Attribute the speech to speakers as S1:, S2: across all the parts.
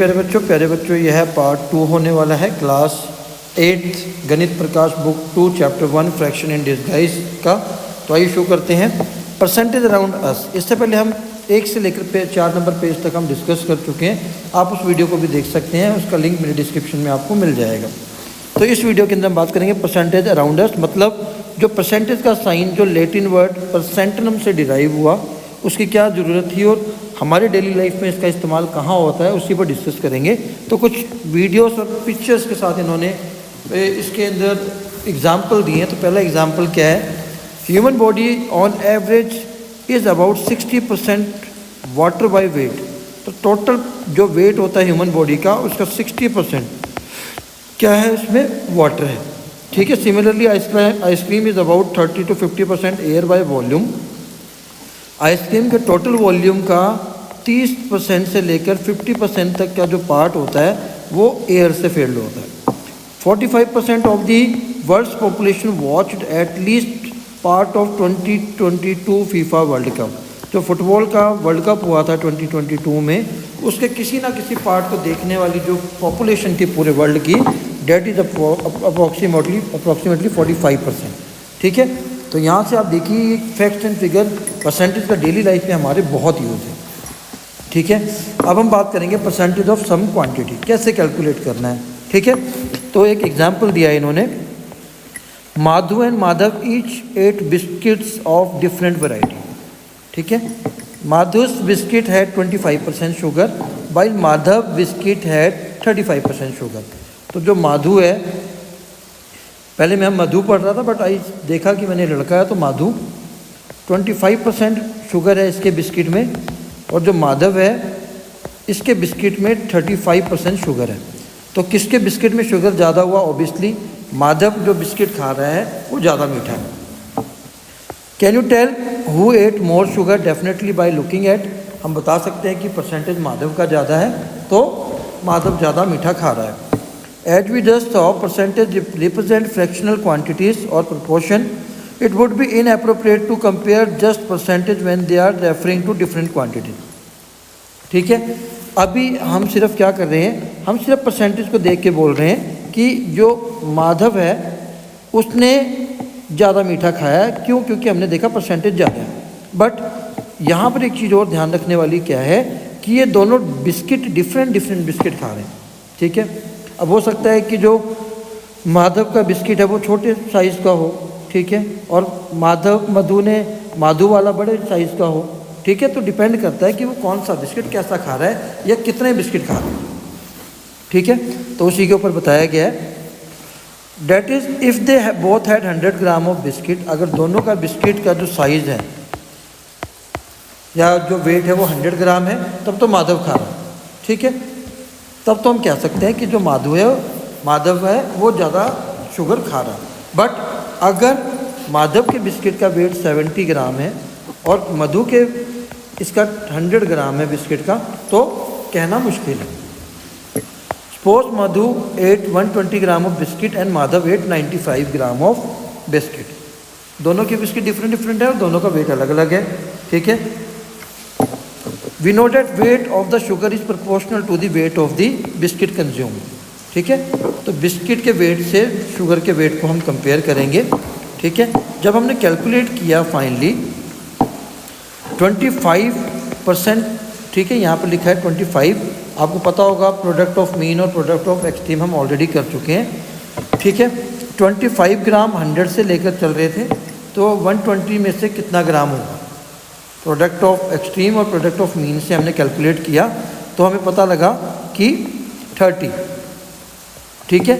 S1: प्यारे बच्चों यह है पार्ट 2 होने वाला है class 8 Ganita Prakash book 2 chapter 1 fraction in disguise का। तो आइए शुरू करते हैं। परसेंटेज अराउंड अस, इससे पहले हम 1 से लेकर 4 नंबर पेज तक हम डिस्कस कर चुके हैं। आप उस वीडियो को भी देख सकते हैं, उसका लिंक मेरे डिस्क्रिप्शन में आपको मिल जाएगा। तो इस वीडियो के अंदर हम बात करेंगे परसेंटेज अराउंड अस, मतलब जो परसेंटेज का साइन जो लैटिन वर्ड परसेंटनम से डिराइव हुआ उसकी क्या ज़रूरत थी और हमारे डेली लाइफ में इसका इस्तेमाल कहाँ होता है उसी पर डिस्कस करेंगे। तो कुछ वीडियोस और पिक्चर्स के साथ इन्होंने इसके अंदर एग्जाम्पल दिए हैं। तो पहला एग्जाम्पल क्या है, human body on average is about 60% water by weight. तो टोटल जो वेट होता है ह्यूमन बॉडी का उसका 60% क्या है, इसमें वाटर है। ठीक है। Similarly ice cream is about 30 to 50% air by volume. Ice cream के टोटल वॉल्यूम का 30% से लेकर 50% तक का जो पार्ट होता है वो एयर से फिल्ड होता है। 45% of the world's population watched at least part of 2022 FIFA world cup. जो फुटबॉल का वर्ल्ड कप हुआ था 2022 में, उसके किसी ना किसी पार्ट को देखने वाली जो पॉपुलेशन थी पूरे वर्ल्ड की, डेट इज़ अप्रॉक्सीमेटली 45%। ठीक है। तो यहाँ से आप देखिए फैक्ट्स एंड फिगर परसेंटेज का डेली लाइफ में हमारे बहुत यूज़ है। ठीक है। अब हम बात करेंगे परसेंटेज ऑफ सम क्वांटिटी, कैसे कैलकुलेट करना है। ठीक है। तो एक एग्जांपल दिया है इन्होंने, Madhu and Madhav each ate biscuits of different variety. ठीक है। Madhu's biscuit had 25% sugar while Madhav biscuit had 35% sugar. तो जो माधु है, पहले मैं मधु पढ़ रहा था बट आई देखा कि मैंने लड़का है तो माधु, 25% शुगर है इसके बिस्किट में, और जो माधव है इसके बिस्किट में 35% शुगर है। तो किसके बिस्किट में शुगर ज़्यादा हुआ? ऑब्वियसली माधव जो बिस्किट खा रहा है वो ज़्यादा मीठा है। Can you tell who ate more sugar? Definitely by looking at, हम बता सकते हैं कि परसेंटेज माधव का ज़्यादा है तो माधव ज़्यादा मीठा खा रहा है। As we just saw, percentage represent fractional quantities or proportion. It would be inappropriate to compare just percentage when they are referring to different quantities. ठीक है। अभी हम सिर्फ क्या कर रहे हैं, हम सिर्फ परसेंटेज को देख के बोल रहे हैं कि जो माधव है उसने ज़्यादा मीठा खाया है। क्यों? क्योंकि हमने देखा परसेंटेज ज़्यादा है। बट यहाँ पर एक चीज़ और ध्यान रखने वाली क्या है कि ये दोनों बिस्किट डिफरेंट बिस्किट खा रहे हैं। ठीक है। अब हो सकता है कि जो माधव का बिस्किट है वो छोटे साइज़ का हो, ठीक है, और मधु वाला बड़े साइज़ का हो। ठीक है। तो डिपेंड करता है कि वो कौन सा बिस्किट कैसा खा रहा है या कितने बिस्किट खा रहा है। ठीक है। तो उसी के ऊपर बताया गया है, that is if they both had 100 gram of biscuit. अगर दोनों का बिस्किट का जो साइज़ है या जो वेट है वो 100 ग्राम है तब तो माधव खा रहा है। ठीक है। तब तो हम कह सकते हैं कि जो माधव है वो ज़्यादा शुगर खा रहा है। बट अगर माधव के बिस्किट का वेट 70 ग्राम है और मधु के इसका 100 ग्राम है बिस्किट का, तो कहना मुश्किल है। Suppose Madhu ate 120 gram of biscuit and Madhav ate 95 gram of biscuit. दोनों के बिस्किट डिफरेंट है और दोनों का वेट अलग अलग है। ठीक है। We know that weight of the sugar is proportional to the weight of the biscuit consumed. ठीक है। तो बिस्किट के वेट से शुगर के वेट को हम कंपेयर करेंगे। ठीक है। जब हमने कैलकुलेट किया फाइनली 25%, ठीक है, यहाँ पर लिखा है 25। आपको पता होगा प्रोडक्ट ऑफ मीन और प्रोडक्ट ऑफ एक्सट्रीम हम ऑलरेडी कर चुके हैं। ठीक है। 25 ग्राम 100 से लेकर चल रहे थे, तो 120 में से कितना ग्राम होगा? प्रोडक्ट ऑफ एक्सट्रीम और प्रोडक्ट ऑफ मीन से हमने कैलकुलेट किया तो हमें पता लगा कि 30। ठीक है।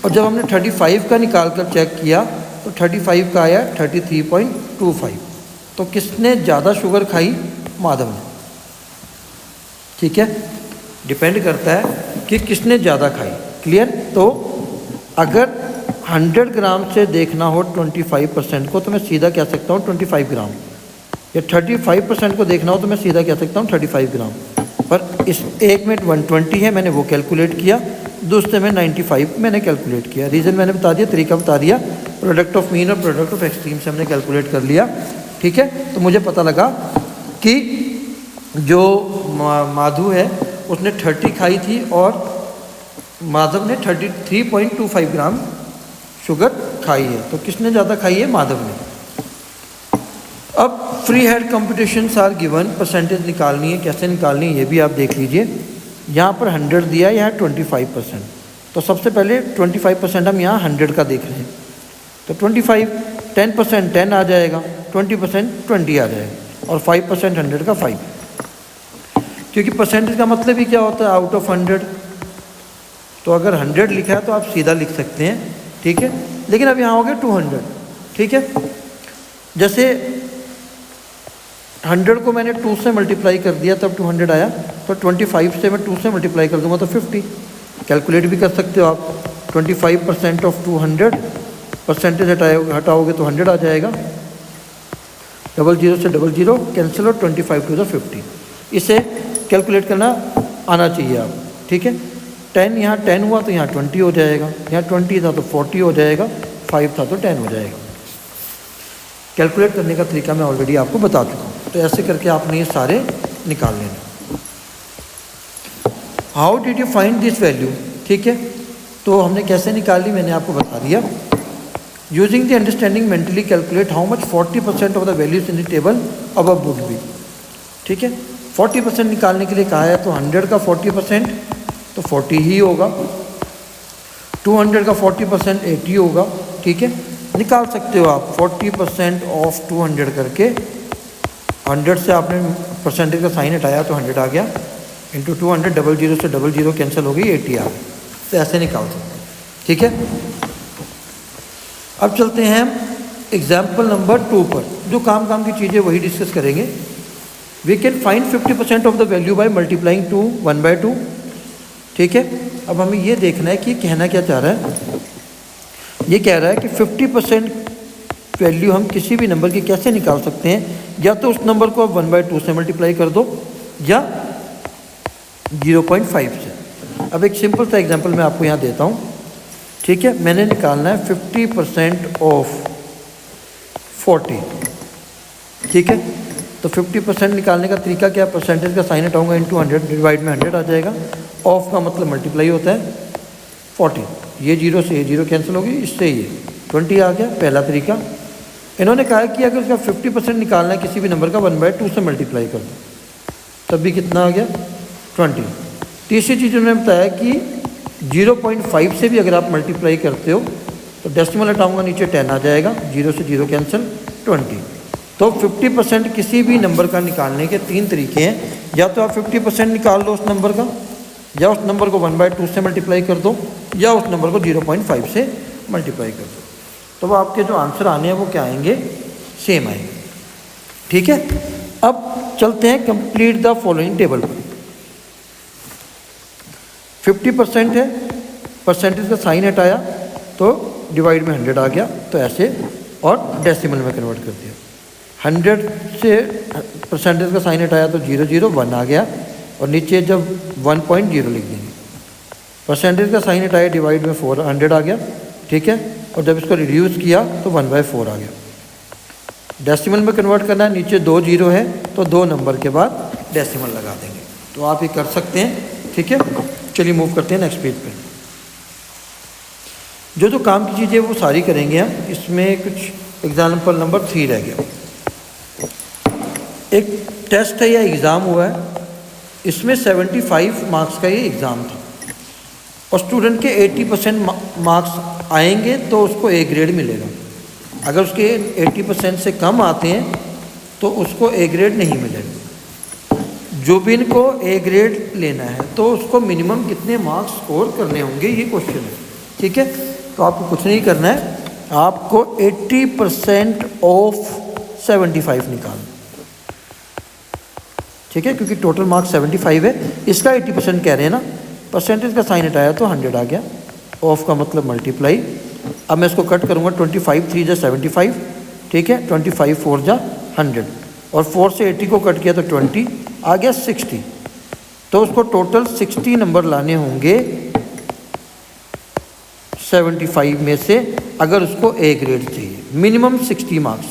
S1: और जब हमने 35 का निकाल कर चेक किया तो 35 का आया 33.25। तो किसने ज़्यादा शुगर खाई? माधव ने। ठीक है। डिपेंड करता है कि किसने ज़्यादा खाई। क्लियर? तो अगर 100 ग्राम से देखना हो 25% को तो मैं सीधा कह सकता हूँ 25 ग्राम, या 35% को देखना हो तो मैं सीधा कह सकता हूँ 35 ग्राम। पर इस एक में 120 है, मैंने वो कैलकुलेट किया, दूसरे में 95 मैंने कैलकुलेट किया। रीज़न मैंने बता दिया, तरीका बता दिया, प्रोडक्ट ऑफ मीन और प्रोडक्ट ऑफ एक्सट्रीम से हमने कैलकुलेट कर लिया। ठीक है। तो मुझे पता लगा कि जो माधु है उसने 30 खाई थी और माधव ने 33.25 ग्राम शुगर खाई है। तो किसने ज़्यादा खाई है? माधव ने। अब free hand competitions are given, percentage निकालनी है, कैसे निकालनी है ये भी आप देख लीजिए। यहाँ पर 100 दिया है, यहाँ 25%। तो सबसे पहले 25% हम यहाँ 100 का देख रहे हैं। तो 25, 10% 10 आ जाएगा, 20% 20 आ जाएगा और 5% 100 का 5। क्योंकि परसेंटेज का मतलब ही क्या होता है? Out of 100। तो अगर 100 लिखा है तो आप सीधा लिख सकते हैं, ठीक है। लेकिन अब यहाँ हो गया 200, ठीक है। जैसे 100 को मैंने 2 से मल्टीप्लाई कर दिया तब 200 आया, तो 25 से मैं 2 से मल्टीप्लाई कर दूंगा तो 50। कैलकुलेट भी कर सकते हो आप। 25% ऑफ 200, परसेंटेज हटाओगे तो 100 आ जाएगा। 00 से 00 कैंसिल और 25 टू द 50। इसे कैलकुलेट करना आना चाहिए आप, ठीक है। 10 यहाँ 10 हुआ तो यहाँ 20 हो जाएगा, यहाँ 20 था तो 40 हो जाएगा, 5 था तो 10 हो जाएगा। कैलकुलेट करने का तरीका मैं ऑलरेडी आपको बता चुका हूँ। तो ऐसे करके आपने ये सारे निकाल लेना। How did you find this value, ठीक है। तो हमने कैसे निकाली मैंने आपको बता दिया। Using the understanding mentally calculate how much 40% of the values in the table above would be, ठीक है। 40% निकालने के लिए कहा है, तो 100 का 40% तो 40 ही होगा, 200 का 40% 80 होगा, ठीक है। निकाल सकते हो आप 40% ऑफ 200 करके। 100 से आपने परसेंटेज का साइन हटाया तो 100 आ गया, इंटू 200, 00 से 00 कैंसिल हो गई, 80 आ गई। तो ऐसे निकाल सकते हैं, ठीक है। अब चलते हैं एग्जाम्पल नंबर 2 पर। जो काम की चीज़ें वही डिस्कस करेंगे। We can find 50% of the value by multiplying 2 1/2, ठीक है। अब हमें ये देखना है कि कहना क्या चाह रहा है। ये कह रहा है कि 50% वैल्यू हम किसी भी नंबर की कैसे निकाल सकते हैं। या तो उस नंबर को आप 1/2 से मल्टीप्लाई कर दो या 0.5 से। अब एक सिंपल सा एग्जांपल मैं आपको यहाँ देता हूँ, ठीक है। मैंने निकालना है 50% ऑफ 40, ठीक है। तो 50% निकालने का तरीका क्या? परसेंटेज का साइन हटाऊंगा, इंटू 100, डिवाइड में 100 आ जाएगा। ऑफ का मतलब मल्टीप्लाई होता है 40। ये 0 से ये 0 कैंसिल होगी, इससे ये 20 आ गया, पहला तरीका। इन्होंने कहा कि अगर इसका 50% निकालना है किसी भी नंबर का 1/2 से मल्टीप्लाई कर दो, तब भी कितना आ गया? 20। तीसरी चीज़ उन्होंने बताया कि 0.5 से भी अगर आप मल्टीप्लाई करते हो तो डेसिमल हटाऊंगा, नीचे 10 आ जाएगा, 0 से 0 कैंसिल, 20। तो 50% किसी भी नंबर का निकालने के 3 तरीके हैं। या तो आप 50% निकाल लो उस नंबर का, या उस नंबर को 1/2 से मल्टीप्लाई कर दो, या उस नंबर को 0.5 से मल्टीप्लाई कर दो। तो वो आपके जो आंसर आने हैं वो क्या आएंगे? सेम आएंगे, ठीक है। अब चलते हैं कंप्लीट द फॉलोइंग टेबल पर। 50% है, परसेंटेज का साइन हटाया तो डिवाइड में 100 आ गया, तो ऐसे, और डेसिमल में कन्वर्ट कर दिया। 100 से परसेंटेज का साइन हटाया तो 0 1 आ गया, और नीचे जब 1.0 लिख देंगे। परसेंटेज का साइन हटाया, डिवाइड में 400 आ गया, ठीक है। और जब इसको रिड्यूस किया तो 1/4 आ गया। डेसिमल में कन्वर्ट करना है, नीचे 2 0 है तो 2 नंबर के बाद डेसिमल लगा देंगे। तो आप ये कर सकते हैं, ठीक है। चलिए मूव करते हैं नेक्स्ट पेज पे। जो काम की चीज़ें वो सारी करेंगे हम। इसमें कुछ एग्जाम्पल नंबर 3 रह गया। एक टेस्ट है या एग्ज़ाम हुआ है, इसमें 75 मार्क्स का ये एग्ज़ाम था, और स्टूडेंट के 80% मार्क्स आएंगे तो उसको ए ग्रेड मिलेगा। अगर उसके 80% से कम आते हैं तो उसको ए ग्रेड नहीं मिलेगा। जो भी इनको ए ग्रेड लेना है तो उसको मिनिमम कितने मार्क्स स्कोर करने होंगे, ये क्वेश्चन है, ठीक है। तो आपको कुछ नहीं करना है, आपको 80% ऑफ 75 निकालना, ठीक है। क्योंकि टोटल मार्क्स 75 है, इसका 80% कह रहे हैं ना। परसेंटेज का साइन हटाया तो 100 आ गया, ऑफ का मतलब मल्टीप्लाई। अब मैं इसको कट करूँगा, 25 3 जा 75, ठीक है। 25 4 जा 100, और 4 से 80 को कट किया तो 20 आ गया, 60। तो उसको टोटल 60 नंबर लाने होंगे 75 में से, अगर उसको ए ग्रेड चाहिए, मिनिमम 60 मार्क्स,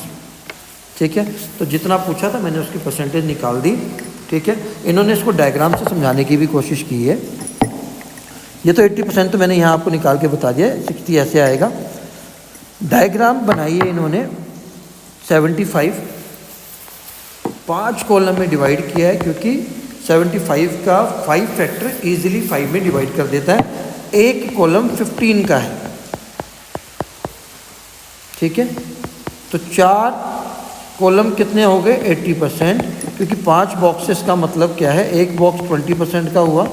S1: ठीक है। तो जितना पूछा था मैंने उसकी परसेंटेज निकाल दी, ठीक है। इन्होंने इसको डायग्राम से समझाने की भी कोशिश की है। ये तो 80% तो मैंने यहाँ आपको निकाल के बता दिया, 60 ऐसे आएगा। डायग्राम बनाई है इन्होंने 75, 5 कॉलम में डिवाइड किया है, क्योंकि 75 का 5 फैक्टर ईजिली 5 में डिवाइड कर देता है। एक कॉलम 15 का है, ठीक है। तो 4 कॉलम कितने हो गए 80%, क्योंकि 5 बॉक्सेस का मतलब क्या है, एक बॉक्स 20% का हुआ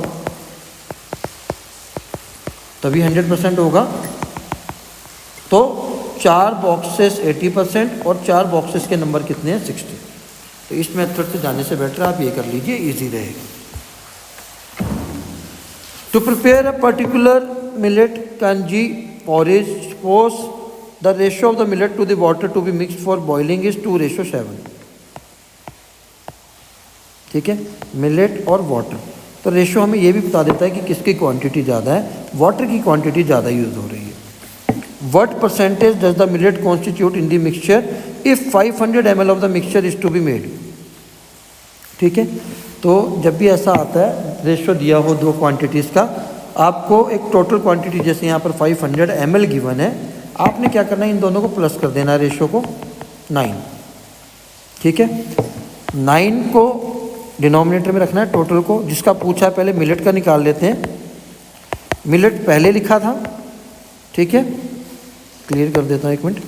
S1: तभी 100% होगा। तो 4 बॉक्सेस 80% और 4 बॉक्सेस के नंबर कितने हैं 60। तो इस मेथड से जाने से बेटर आप ये कर लीजिए, इजी रहेगा। To prepare a particular millet kanji porridge, suppose the ratio of the millet to the water to be mixed for boiling is 2:7। ठीक है, मिलेट और वाटर, तो रेशियो हमें ये भी बता देता है कि किसकी क्वांटिटी ज़्यादा है। वाटर की क्वांटिटी ज़्यादा यूज़ हो रही है। What percentage does the millet constitute in the mixture if 500 ml of the mixture is to be made. ठीक है, तो जब भी ऐसा आता है रेशियो दिया हो दो क्वांटिटीज़ का, आपको एक टोटल क्वांटिटी जैसे यहाँ पर 500 ml गिवन है, आपने क्या करना है, इन दोनों को प्लस कर देना है, रेशियो को 9। ठीक है, 9 को डिनोमिनेटर में रखना है, टोटल को जिसका पूछा है पहले मिलेट का निकाल लेते हैं। मिलेट पहले लिखा था, ठीक है, क्लियर कर देता हूँ 1 मिनट।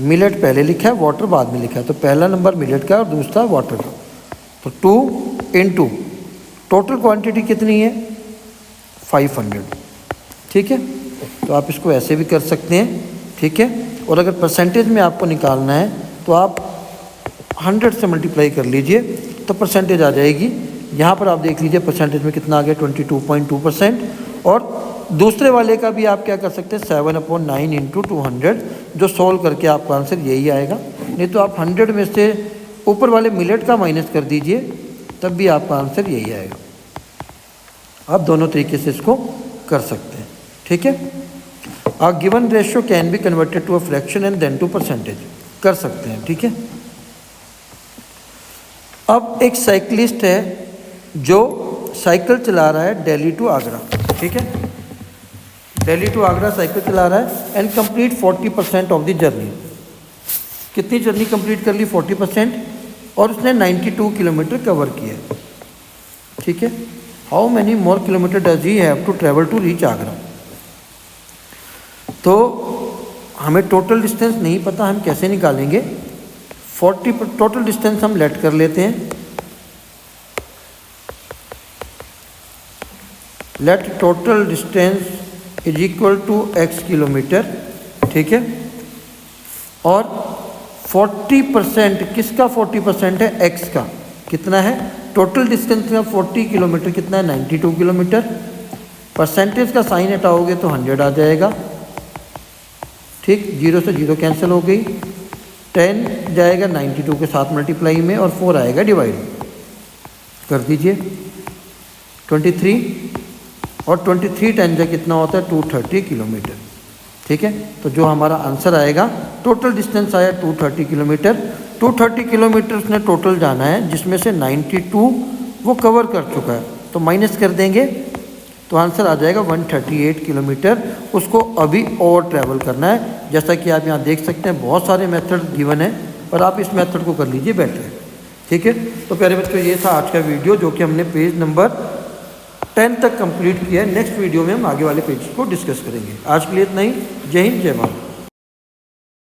S1: मिलेट पहले लिखा है, वाटर बाद में लिखा है, तो पहला नंबर मिलेट का और दूसरा वाटर का। तो 2 into टोटल क्वांटिटी कितनी है 500। ठीक है, तो आप इसको ऐसे भी कर सकते हैं। ठीक है, और अगर परसेंटेज में आपको निकालना है तो आप 100 से मल्टीप्लाई कर लीजिए तो परसेंटेज आ जाएगी। यहाँ पर आप देख लीजिए परसेंटेज में कितना आ गया 22.2%। और दूसरे वाले का भी आप क्या कर सकते हैं 7/9 × 200, जो सोल्व करके आपका आंसर यही आएगा। नहीं तो आप 100 में से ऊपर वाले मिलेट का माइनस कर दीजिए, तब भी आपका आंसर यही आएगा। आप दोनों तरीके से इसको कर सकते हैं। ठीक है, a given ratio can be converted to a fraction and then to percentage, कर सकते हैं। ठीक है, अब एक साइकिलिस्ट है जो साइकिल चला रहा है दिल्ली टू आगरा। ठीक है, दिल्ली टू आगरा साइकिल चला रहा है and complete 40% of the journey. कितनी जर्नी कंप्लीट कर ली 40%, और उसने 92 किलोमीटर कवर किया। ठीक है, how many more kilometre does he have to travel to reach Agra. तो हमें टोटल डिस्टेंस नहीं पता, हम कैसे निकालेंगे। 40 टोटल डिस्टेंस हम लेट कर लेते हैं। Let total distance is equal to x kilometre. ठीक है, और 40% किसका 40% है x का। कितना है टोटल डिस्टेंस का 40 किलोमीटर, कितना है 92 किलोमीटर। परसेंटेज का साइन हटाओगे तो 100 आ जाएगा। ठीक, 0 से 0 कैंसिल हो गई, 10 जाएगा 92 के साथ मल्टीप्लाई में, और 4 आएगा डिवाइड कर दीजिए 23, और 23 10 जा कितना होता है 230 किलोमीटर। ठीक है, तो जो हमारा आंसर आएगा, टोटल डिस्टेंस आया 230 किलोमीटर। 230 किलोमीटर उसने टोटल जाना है, जिसमें से 92 वो कवर कर चुका है, तो माइनस कर देंगे तो आंसर आ जाएगा 138 किलोमीटर। उसको अभी और ट्रैवल करना है। जैसा कि आप यहाँ देख सकते हैं बहुत सारे मेथड गिवन है, पर आप इस मेथड को कर लीजिए बेटर है। ठीक है, तो प्यारे बच्चों ये था आज का वीडियो, जो कि हमने पेज नंबर 10 तक कंप्लीट किया है। नेक्स्ट वीडियो में हम आगे वाले पेज को डिस्कस करेंगे। आज के लिए इतना ही। जय हिंद, जय भारत।